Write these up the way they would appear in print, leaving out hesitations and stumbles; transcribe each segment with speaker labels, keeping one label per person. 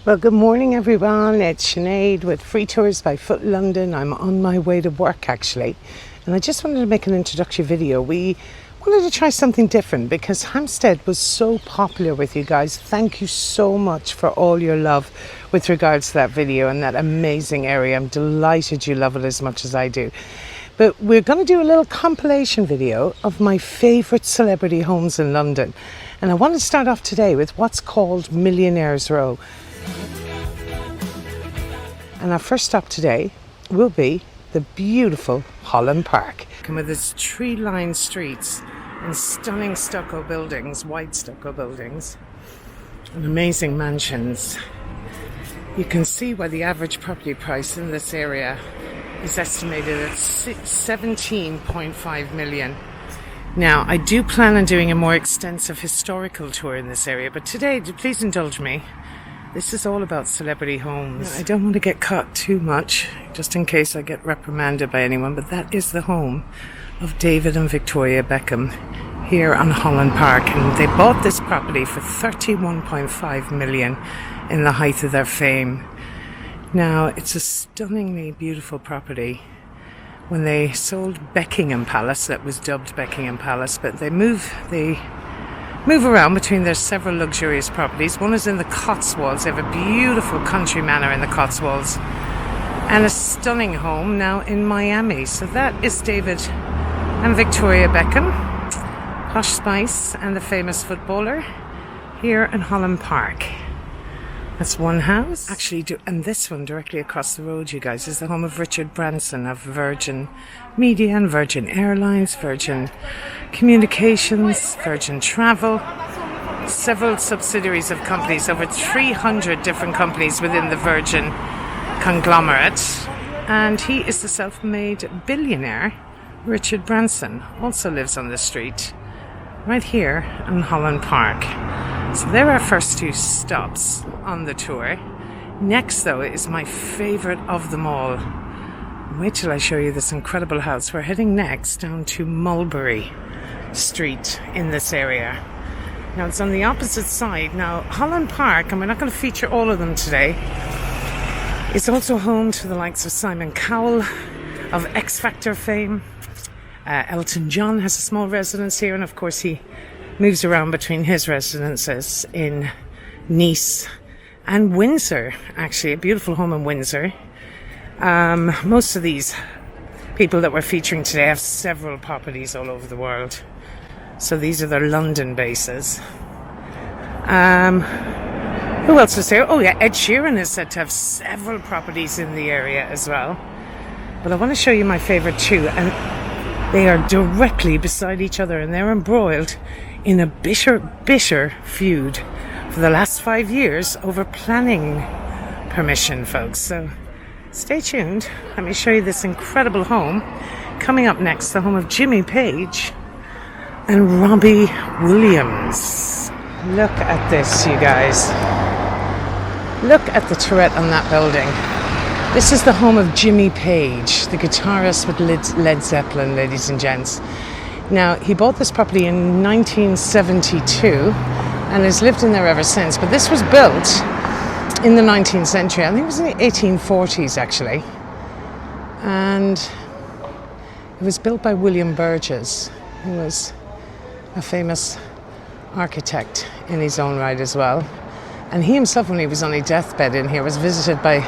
Speaker 1: Well, good morning everyone. It's Sinead with Free Tours by London. I'm on my way to work actually, and I just wanted to make an introductory video. We wanted to try something different because Hampstead was so popular with you guys. Thank you so much for all your love with regards to that video and that amazing area. I'm delighted you love it as much as I do. But we're going to do a little compilation video of my favourite celebrity homes in London. And I want to start off today with what's called Millionaires Row. And our first stop today will be the beautiful Holland Park. And with its tree-lined streets and stunning stucco buildings, white stucco buildings, and amazing mansions, you can see why the average property price in this area is estimated at 17.5 million. Now, I do plan on doing a more extensive historical tour in this area, but today, please indulge me. This is all about celebrity homes. I don't want to get caught too much, just in case I get reprimanded by anyone, but that is the home of David and Victoria Beckham here on Holland Park. And they bought this property for 31.5 million in the height of their fame. Now, it's a stunningly beautiful property. When they sold Buckingham Palace, that was dubbed Buckingham Palace, but they move around between their several luxurious properties. One is in the Cotswolds. They have a beautiful country manor in the Cotswolds and a stunning home now in Miami. So that is David and Victoria Beckham, Posh Spice and the famous footballer, here in Holland Park. That's one house. And this one directly across the road, you guys, is the home of Richard Branson of Virgin Media and Virgin Airlines, Virgin Communications, Virgin Travel, several subsidiaries of companies, over 300 different companies within the Virgin conglomerate. And he is the self-made billionaire. Richard Branson also lives on the street right here in Holland Park. So there are our first two stops on the tour. Next, though, is my favourite of them all. Wait till I show you this incredible house. We're heading next down to Mulberry Street in this area. Now, it's on the opposite side. Now, Holland Park, and we're not going to feature all of them today, is also home to the likes of Simon Cowell of X Factor fame. Elton John has a small residence here, and of course he moves around between his residences in Nice and Windsor, actually, a beautiful home in Windsor. Most of these people that we're featuring today have several properties all over the world. So these are their London bases. Who else is there? Oh yeah, Ed Sheeran is said to have several properties in the area as well. But I want to show you my favourite two, and they are directly beside each other, and they're embroiled in a bitter feud for the last 5 years over planning permission, folks. So stay tuned. Let me show you this incredible home. Coming up next, the home of Jimmy Page and Robbie Williams. Look at this, you guys. Look at the turret on that building. This is the home of Jimmy Page, the guitarist with Led Zeppelin, ladies and gents. Now, he bought this property in 1972 and has lived in there ever since. But this was built in the 19th century. I think it was in the 1840s, actually. And it was built by William Burgess, who was a famous architect in his own right as well. And he himself, when he was on his deathbed in here, was visited by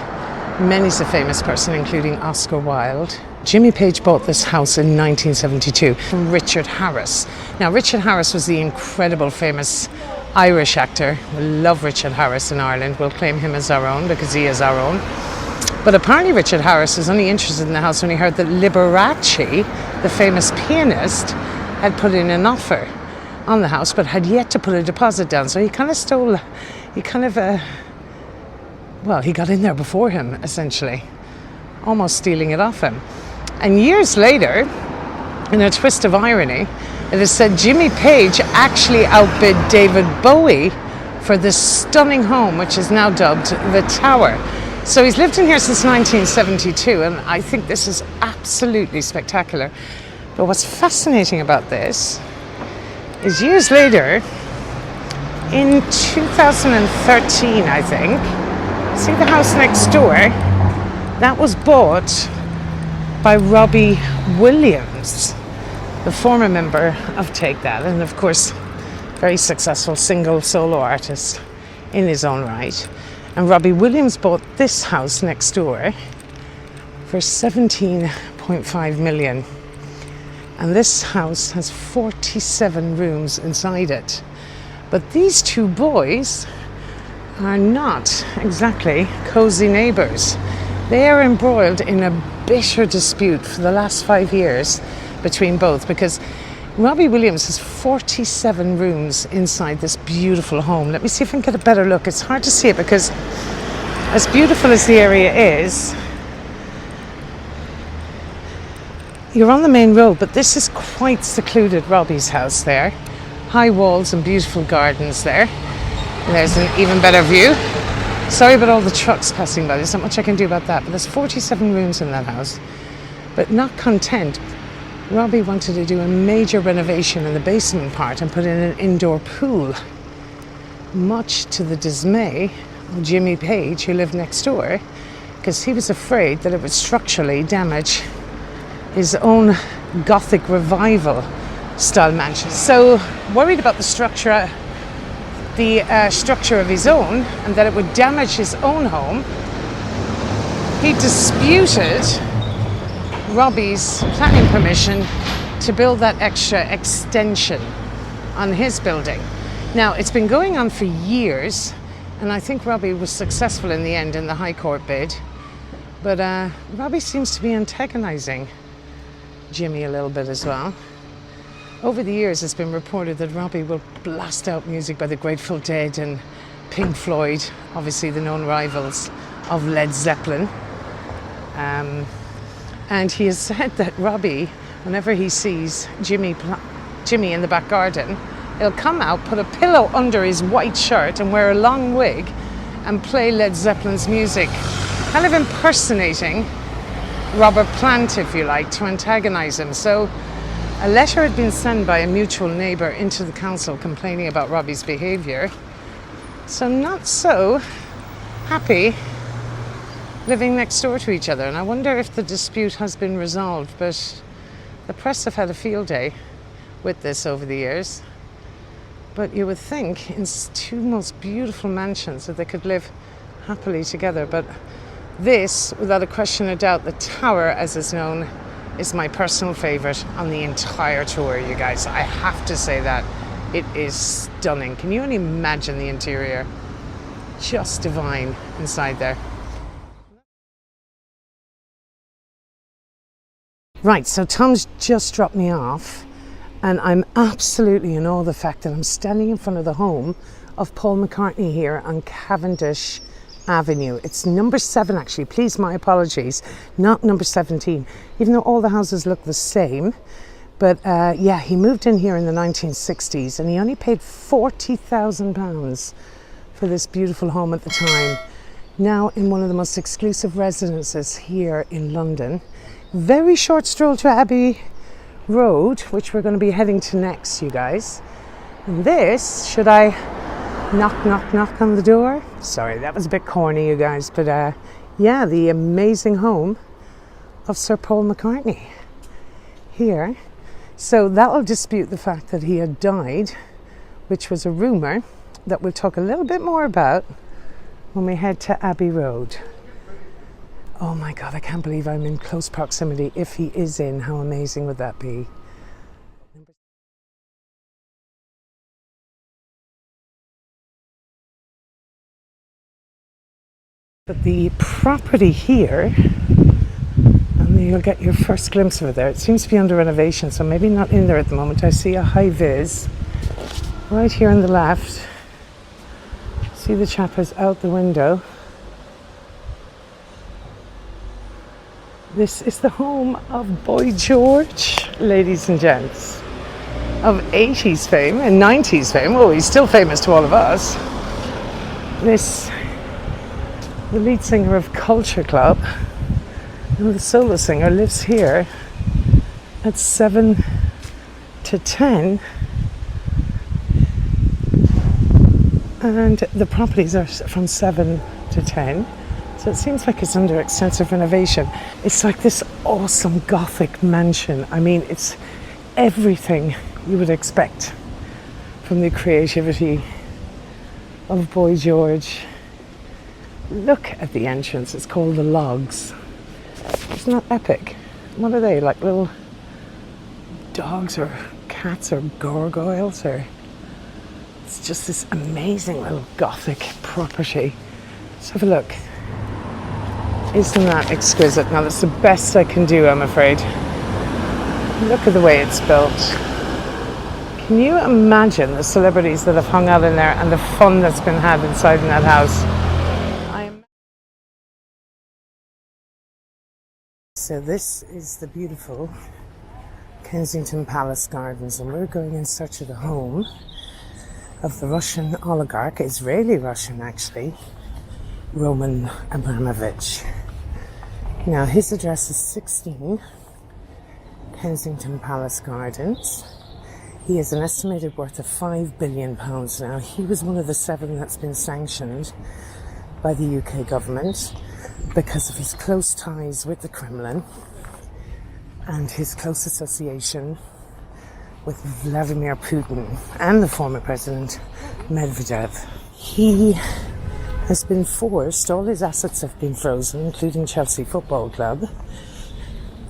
Speaker 1: many's a famous person, including Oscar Wilde. Jimmy Page bought this house in 1972 from Richard Harris. Now, Richard Harris was the incredible, famous Irish actor. We love Richard Harris in Ireland. We'll claim him as our own because he is our own. But apparently Richard Harris was only interested in the house when he heard that Liberace, the famous pianist, had put in an offer on the house but had yet to put a deposit down. So he got in there before him, essentially, almost stealing it off him. And years later, in a twist of irony, it is said Jimmy Page actually outbid David Bowie for this stunning home, which is now dubbed the Tower. So he's lived in here since 1972, and I think this is absolutely spectacular. But what's fascinating about this is years later, in 2013, I think, See the house next door? That was bought by Robbie Williams, the former member of Take That, and of course, very successful single solo artist in his own right. And Robbie Williams bought this house next door for 17.5 million. And this house has 47 rooms inside it. But these two boys are not exactly cozy neighbours. They are embroiled in a bitter dispute for the last 5 years between both, because Robbie Williams has 47 rooms inside this beautiful home. Let me see if I can get a better look. It's hard to see it because as beautiful as the area is, you're on the main road, but this is quite secluded, Robbie's house there. High walls and beautiful gardens there. And there's an even better view. Sorry about all the trucks passing by. There's not much I can do about that. But there's 47 rooms in that house. But not content, Robbie wanted to do a major renovation in the basement part and put in an indoor pool. Much to the dismay of Jimmy Page, who lived next door, because he was afraid that it would structurally damage his own Gothic revival style mansion. So worried about the structure of his own and that it would damage his own home, he disputed Robbie's planning permission to build that extra extension on his building. Now, it's been going on for years, and I think Robbie was successful in the end in the High Court bid. But Robbie seems to be antagonizing Jimmy a little bit as well. Over the years, it's been reported that Robbie will blast out music by the Grateful Dead and Pink Floyd, obviously the known rivals of Led Zeppelin. And he has said that Robbie, whenever he sees Jimmy in the back garden, he'll come out, put a pillow under his white shirt and wear a long wig and play Led Zeppelin's music, kind of impersonating Robert Plant, if you like, to antagonize him. So a letter had been sent by a mutual neighbour into the council complaining about Robbie's behaviour. So not so happy living next door to each other. And I wonder if the dispute has been resolved, but the press have had a field day with this over the years. But you would think in two most beautiful mansions that they could live happily together. But this, without a question of doubt, the tower, as is known, is my personal favourite on the entire tour, you guys. I have to say that. It is stunning. Can you only imagine the interior? Just divine inside there. Right, so Tom's just dropped me off, and I'm absolutely in awe of the fact that I'm standing in front of the home of Paul McCartney here on Cavendish Avenue. It's number 7 actually, please my apologies, not number 17, even though all the houses look the same. But yeah, he moved in here in the 1960s and he only paid £40,000 for this beautiful home at the time. Now in one of the most exclusive residences here in London. Very short stroll to Abbey Road, which we're going to be heading to next, you guys. And this, should I knock on the door? Sorry, that was a bit corny, you guys, but yeah, the amazing home of Sir Paul McCartney here. So that'll dispute the fact that he had died, which was a rumour that we'll talk a little bit more about when we head to Abbey Road. Oh my God, I can't believe I'm in close proximity. If he is in, how amazing would that be? But the property here, and you'll get your first glimpse of it there. It seems to be under renovation, so maybe not in there at the moment. I see a high vis right here on the left. See the chap is out the window. This is the home of Boy George, ladies and gents, of 80s fame and 90s fame. Oh, he's still famous to all of us. The lead singer of Culture Club, and the solo singer, lives here at 7 to 10, and the properties are from 7 to 10. So it seems like it's under extensive renovation. It's like this awesome Gothic mansion. I mean, it's everything you would expect from the creativity of Boy George. Look at the entrance. It's called the Logs. Isn't that epic? What are they, like little dogs or cats or gargoyles? Or it's just this amazing little Gothic property. Let's have a look. Isn't that exquisite? Now that's the best I can do, I'm afraid. Look at the way it's built. Can you imagine the celebrities that have hung out in there and the fun that's been had inside in that house? So this is the beautiful Kensington Palace Gardens, and we're going in search of the home of the Russian oligarch, Israeli Russian actually, Roman Abramovich. Now his address is 16 Kensington Palace Gardens. He has an estimated worth of £5 billion now. He was one of the 7 that's been sanctioned by the UK government because of his close ties with the Kremlin and his close association with Vladimir Putin and the former president Medvedev. He has been forced, all his assets have been frozen, including Chelsea Football Club,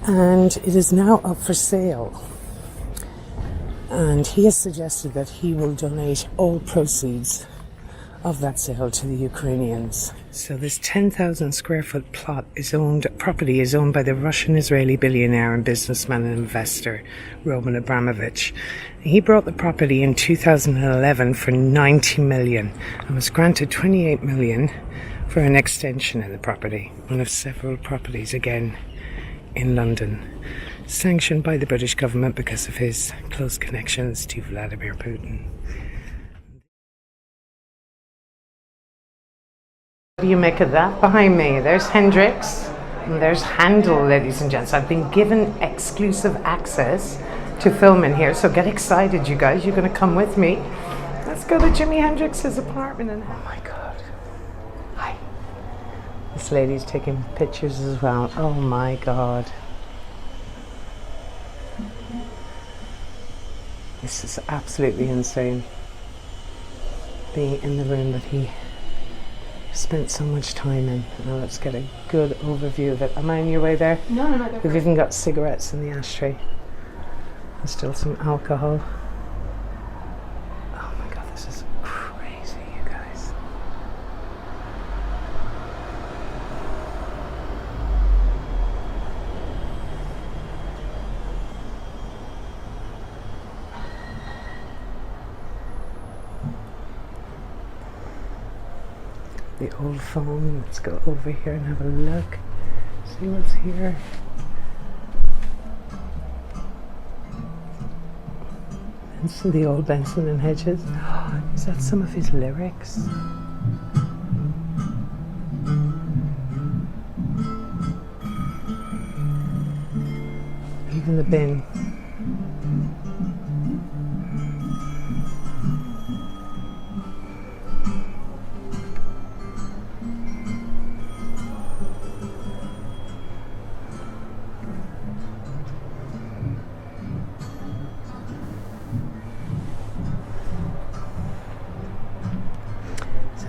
Speaker 1: and it is now up for sale. And he has suggested that he will donate all proceeds of that sale to the Ukrainians. So this 10,000 square foot property is owned by the Russian-Israeli billionaire and businessman and investor Roman Abramovich. He bought the property in 2011 for 90 million and was granted 28 million for an extension in the property, one of several properties again in London, sanctioned by the British government because of his close connections to Vladimir Putin. What do you make of that behind me? There's Hendrix and there's Handel, ladies and gents. I've been given exclusive access to film in here, so get excited, you guys. You're going to come with me. Let's go to Jimi Hendrix's apartment. And oh my God. Hi. This lady's taking pictures as well. Oh my God. This is absolutely insane. Being in the room that he spent so much time in. Now let's get a good overview of it. Am I in your way there?
Speaker 2: No.
Speaker 1: We've even got cigarettes in the ashtray. There's still some alcohol. Oh my God, this is crazy, you guys. The old phone. Let's go over here and have a look. See what's here. Benson, the old Benson and Hedges. Is that some of his lyrics? Even the bin.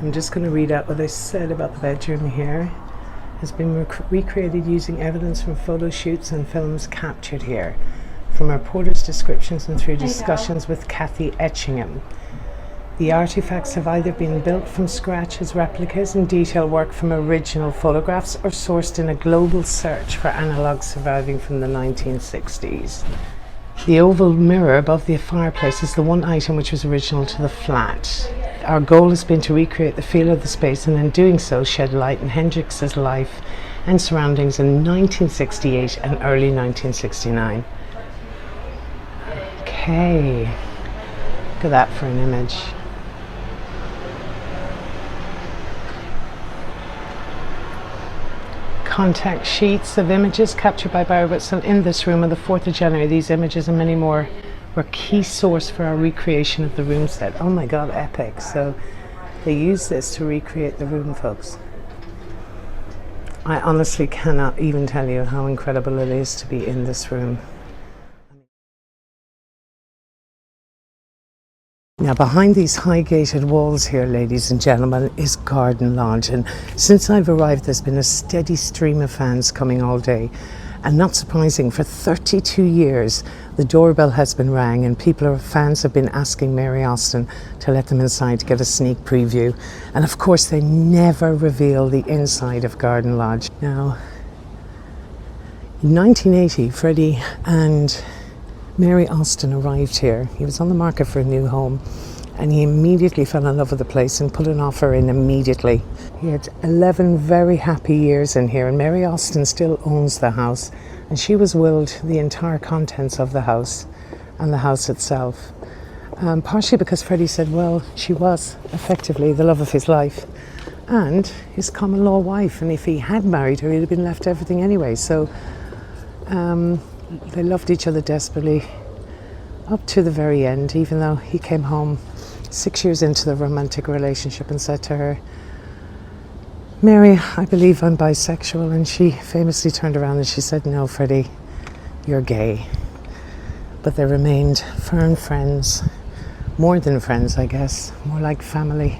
Speaker 1: I'm just going to read out what I said about the bedroom here. Has been recreated using evidence from photo shoots and films captured here, from reporters' descriptions and through discussions with Kathy Etchingham. The artifacts have either been built from scratch as replicas in detail work from original photographs or sourced in a global search for analogues surviving from the 1960s. The oval mirror above the fireplace is the one item which was original to the flat. Our goal has been to recreate the feel of the space and in doing so shed light on Hendrix's life and surroundings in 1968 and early 1969. Okay, look at that for an image. Contact sheets of images captured by Barry Whitson in this room on the 4th of January. These images and many more were a key source for our recreation of the room set. Oh my God, epic. So they used this to recreate the room, folks. I honestly cannot even tell you how incredible it is to be in this room. Now behind these high gated walls here, ladies and gentlemen, is Garden Lodge, and since I've arrived there's been a steady stream of fans coming all day, and not surprising, for 32 years the doorbell has been rang and fans have been asking Mary Austin to let them inside to get a sneak preview, and of course they never reveal the inside of Garden Lodge. Now in 1980 Freddie and Mary Austin arrived here. He was on the market for a new home and he immediately fell in love with the place and put an offer in immediately. He had 11 very happy years in here, and Mary Austin still owns the house, and she was willed the entire contents of the house and the house itself. Partially because Freddie said, well, she was effectively the love of his life and his common law wife, and if he had married her he'd have been left everything anyway. So they loved each other desperately up to the very end, even though he came home 6 years into the romantic relationship and said to her, Mary, I believe I'm bisexual, and she famously turned around and she said, no, Freddie, you're gay. But they remained firm friends, more than friends I guess, more like family,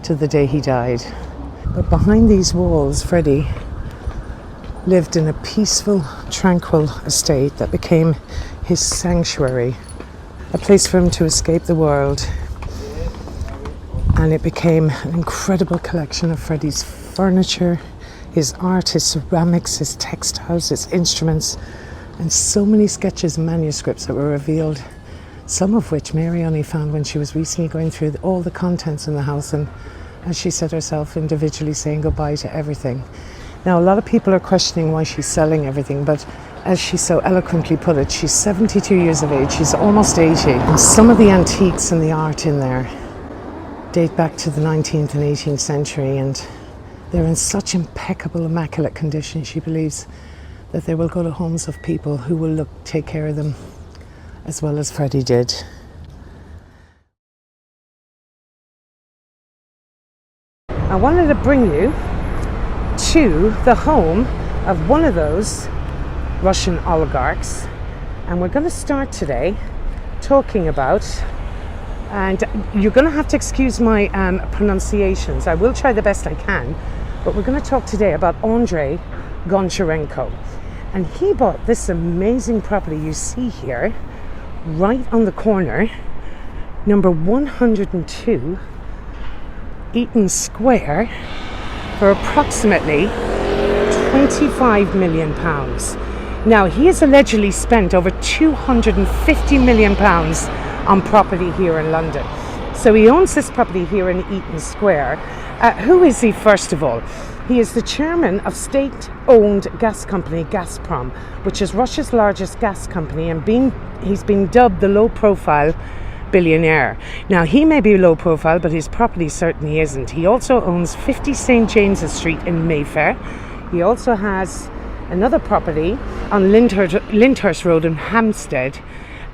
Speaker 1: to the day he died. But behind these walls Freddie lived in a peaceful, tranquil estate that became his sanctuary, a place for him to escape the world. And it became an incredible collection of Freddie's furniture, his art, his ceramics, his textiles, his instruments, and so many sketches and manuscripts that were revealed, some of which Mary only found when she was recently going through all the contents in the house and, as she said herself, individually saying goodbye to everything. Now, a lot of people are questioning why she's selling everything, but as she so eloquently put it, she's 72 years of age, she's almost 80, and some of the antiques and the art in there date back to the 19th and 18th century, and they're in such impeccable, immaculate condition. She believes that they will go to homes of people who will take care of them as well as Freddie did. I wanted to bring you to the home of one of those Russian oligarchs, and we're going to start today talking about, and you're going to have to excuse my pronunciations, I will try the best I can, but we're going to talk today about Andrei Goncharenko. And he bought this amazing property you see here right on the corner, number 102 Eaton Square, for approximately £25 million. Now, he has allegedly spent over £250 million on property here in London. So he owns this property here in Eaton Square. Who is he, first of all? He is the chairman of state-owned gas company Gazprom, which is Russia's largest gas company, and he's been dubbed the low-profile billionaire. Now, he may be low profile, but his property certainly isn't. He also owns 50 St. James's Street in Mayfair. He also has another property on Lyndhurst Road in Hampstead.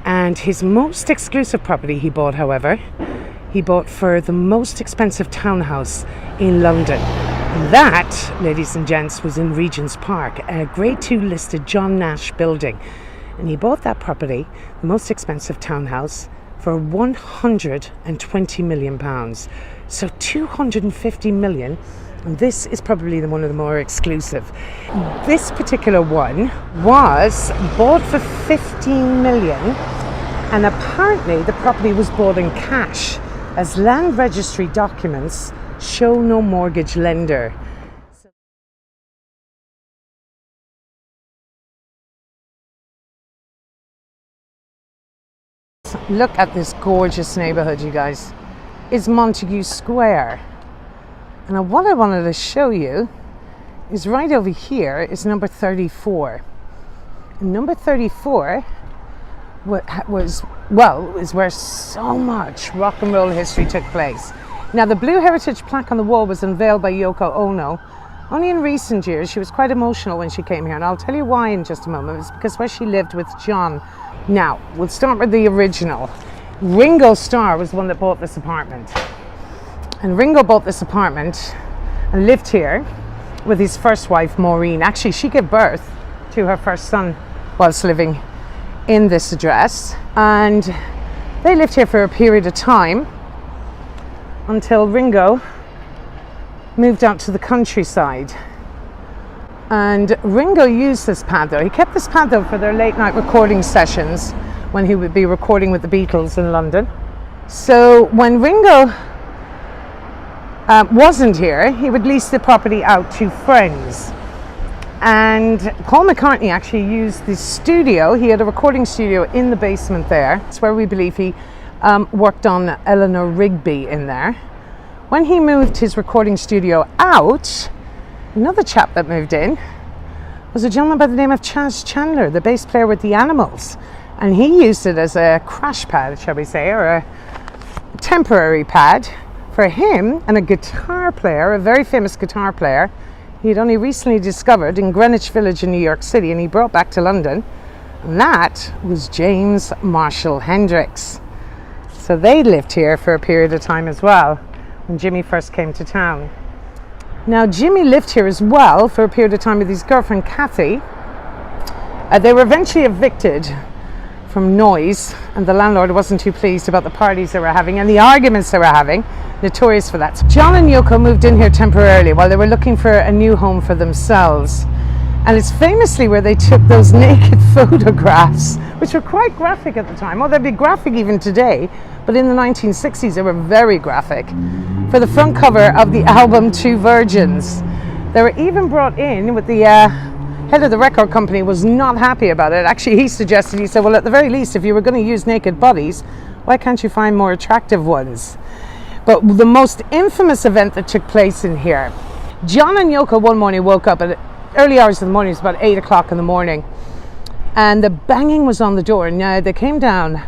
Speaker 1: And his most exclusive property he bought, however, he bought for the most expensive townhouse in London. And that, ladies and gents, was in Regent's Park, a Grade 2 listed John Nash building. And he bought that property, the most expensive townhouse, for £120 million. So 250 million, and this is probably one of the more exclusive. This particular one was bought for 15 million, and apparently the property was bought in cash, as land registry documents show no mortgage lender. Look at this gorgeous neighbourhood, you guys. It's Montague Square. And what I wanted to show you is right over here is number 34. And number 34 is where so much rock and roll history took place. Now, the Blue Heritage plaque on the wall was unveiled by Yoko Ono. Only in recent years, she was quite emotional when she came here, and I'll tell you why in just a moment. It's because where she lived with John. Now, we'll start with the original. Ringo Starr was the one that bought this apartment. And Ringo bought this apartment and lived here with his first wife, Maureen. Actually, she gave birth to her first son whilst living in this address, and they lived here for a period of time until Ringo moved out to the countryside. And Ringo used this pad though. He kept this pad though for their late night recording sessions when he would be recording with the Beatles in London. So when Ringo wasn't here, he would lease the property out to friends. And Paul McCartney actually used the studio. He had a recording studio in the basement there. It's where we believe he worked on Eleanor Rigby in there. When he moved his recording studio out, another chap that moved in was a gentleman by the name of Chas Chandler, the bass player with the Animals. And he used it as a crash pad, shall we say, or a temporary pad for him and a guitar player, a very famous guitar player he'd only recently discovered in Greenwich Village in New York City, and he brought back to London. And that was James Marshall Hendrix. So they lived here for a period of time as well when Jimmy first came to town. Now Jimmy lived here as well for a period of time with his girlfriend Kathy. They were eventually evicted from noise, and the landlord wasn't too pleased about the parties they were having and the arguments they were having, notorious for that. So John and Yoko moved in here temporarily while they were looking for a new home for themselves. And it's famously where they took those naked photographs, which were quite graphic at the time. Well, they'd be graphic even today, but in the 1960s they were very graphic. For the front cover of the album Two Virgins. They were even brought in with the head of the record company was not happy about it. Actually, he said, well, at the very least, if you were going to use naked bodies, why can't you find more attractive ones? But the most infamous event that took place in here, John and Yoko one morning woke up at early hours of the morning. It was about 8 o'clock in the morning, and the banging was on the door. Now they came down,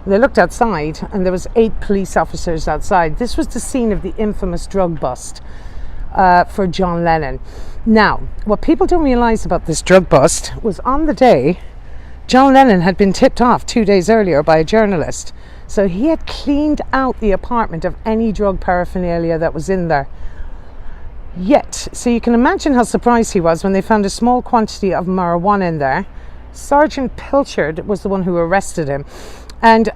Speaker 1: they looked outside, and there was 8 police officers outside. This was the scene of the infamous drug bust for John Lennon. Now, what people don't realize about this drug bust was on the day John Lennon had been tipped off 2 days earlier by a journalist. So he had cleaned out the apartment of any drug paraphernalia that was in there. Yet, so you can imagine how surprised he was when they found a small quantity of marijuana in there. Sergeant Pilchard was the one who arrested him. And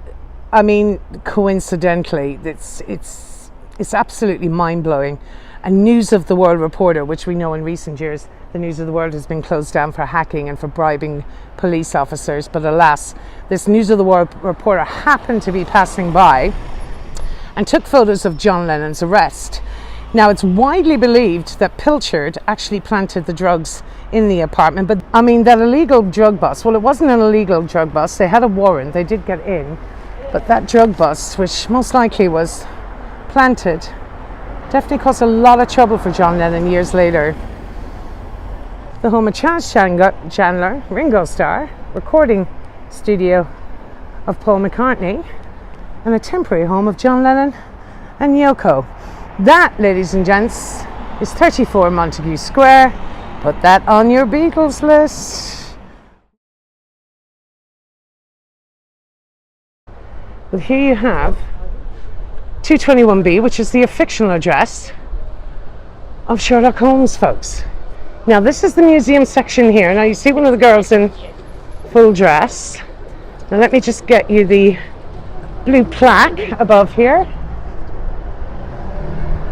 Speaker 1: I mean, coincidentally, it's absolutely mind-blowing. A News of the World reporter, which we know in recent years, the News of the World has been closed down for hacking and for bribing police officers. But alas, this News of the World reporter happened to be passing by and took photos of John Lennon's arrest. Now, it's widely believed that Pilchard actually planted the drugs in the apartment. But I mean, that illegal drug bust, well, it wasn't an illegal drug bust. They had a warrant. They did get in. But that drug bust, which most likely was planted, definitely caused a lot of trouble for John Lennon years later. The home of Chas Chandler, Ringo Starr, recording studio of Paul McCartney, and a temporary home of John Lennon and Yoko. That, ladies and gents, is 34 Montague Square. Put that on your Beatles list. But here you have 221B, which is the fictional address of Sherlock Holmes, folks. Now, this is the museum section here. Now, you see one of the girls in full dress. Now, let me just get you the blue plaque above here.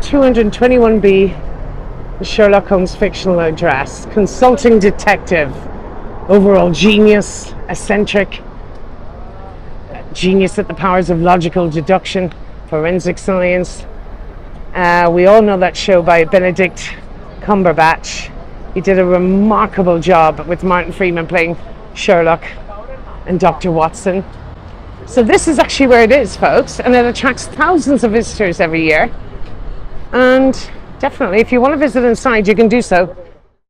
Speaker 1: 221B, the Sherlock Holmes fictional address. Consulting detective, overall genius, eccentric, genius at the powers of logical deduction, forensic science. We all know that show by Benedict Cumberbatch. He did a remarkable job with Martin Freeman playing Sherlock and Dr. Watson. So this is actually where it is, folks, and it attracts thousands of visitors every year. And definitely, if you want to visit inside, you can do so